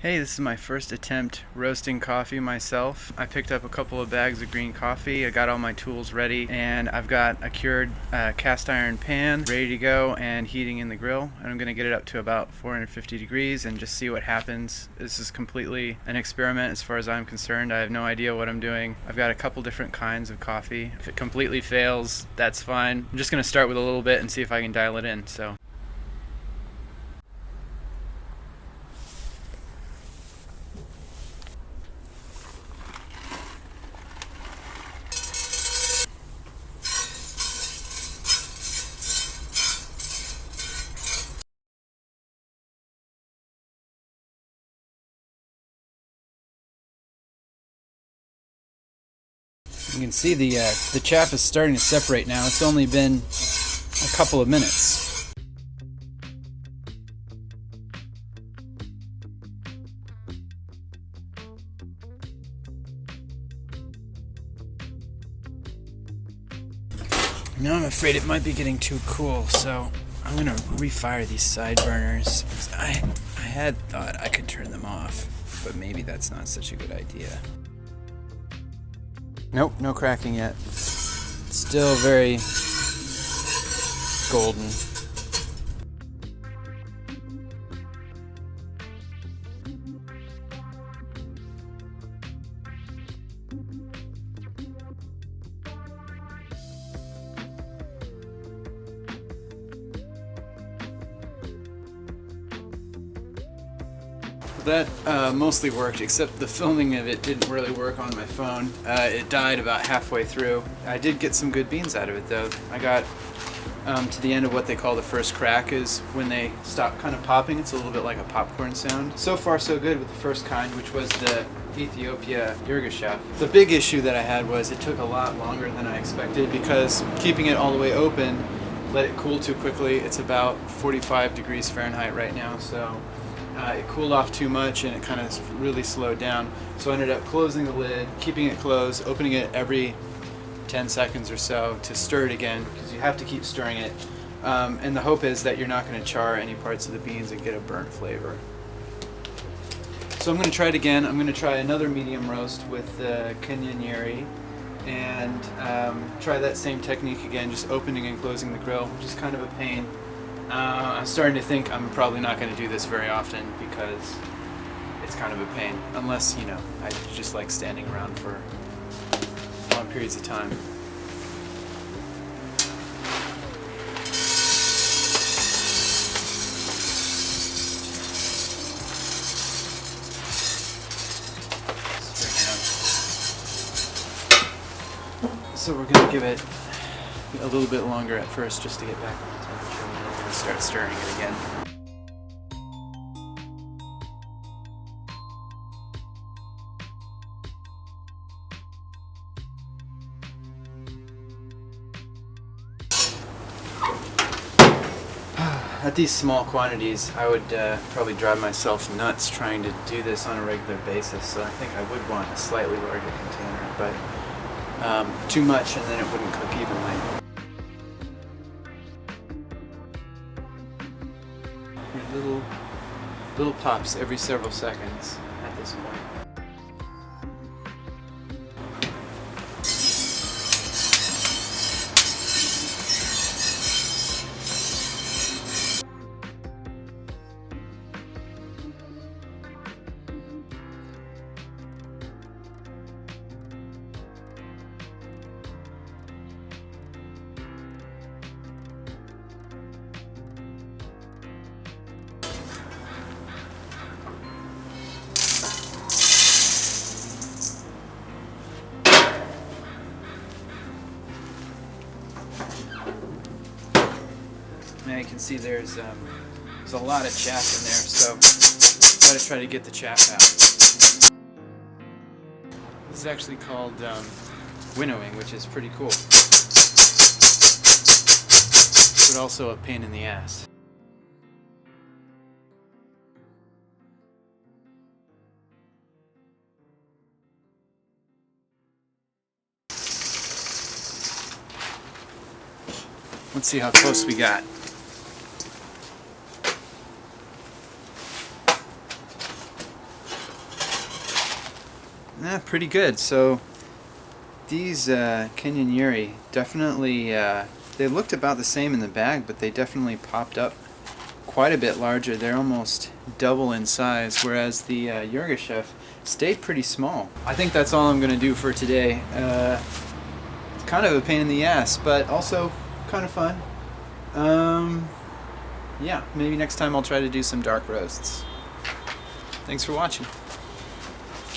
Hey, this is my first attempt roasting coffee myself. I picked up a couple of bags of green coffee, I got all my tools ready, and I've got a cured cast iron pan ready to go and heating in the grill. And I'm going to get it up to about 450 degrees and just see what happens. This is completely an experiment as far as I'm concerned. I have no idea what I'm doing. I've got a couple different kinds of coffee. If it completely fails, that's fine. I'm just going to start with a little bit and see if I can dial it in. You can see the chaff is starting to separate now. It's only been a couple of minutes. Now I'm afraid it might be getting too cool, so I'm gonna refire these side burners. I had thought I could turn them off, but maybe that's not such a good idea. Nope, no cracking yet. Still very golden. That mostly worked, except the filming of it didn't really work on my phone. It died about halfway through. I did get some good beans out of it though. I got to the end of what they call the first crack, is when they stop kind of popping. It's a little bit like a popcorn sound. So far so good with the first kind, which was the Ethiopia Yirgacheffe. The big issue that I had was it took a lot longer than I expected, because keeping it all the way open let it cool too quickly. It's about 45 degrees Fahrenheit right now, so it cooled off too much and it kind of really slowed down. So I ended up closing the lid, keeping it closed, opening it every 10 seconds or so to stir it again, because you have to keep stirring it. And the hope is that you're not going to char any parts of the beans and get a burnt flavor. So I'm going to try it again. I'm going to try another medium roast with Kenya Nyeri, and try that same technique again, just opening and closing the grill, which is kind of a pain. I'm starting to think I'm probably not going to do this very often, because it's kind of a pain, unless, you know, I just like standing around for long periods of time. So we're going to give it a little bit longer at first, just to get back on the temperature, and then we're going to start stirring it again. At these small quantities, I would probably drive myself nuts trying to do this on a regular basis, so I think I would want a slightly larger container, but too much and then it wouldn't cook evenly. Little pops every several seconds at this point. Now you can see there's a lot of chaff in there, so gotta try to get the chaff out. This is actually called winnowing, which is pretty cool, but also a pain in the ass. Let's see how close we got. Pretty good. So these Kenyan Yuri definitely, they looked about the same in the bag, but they definitely popped up quite a bit larger. They're almost double in size, whereas the Yirgacheffe stayed pretty small. I think that's all I'm going to do for today. It's kind of a pain in the ass, but also kind of fun. Yeah, maybe next time I'll try to do some dark roasts. Thanks for watching.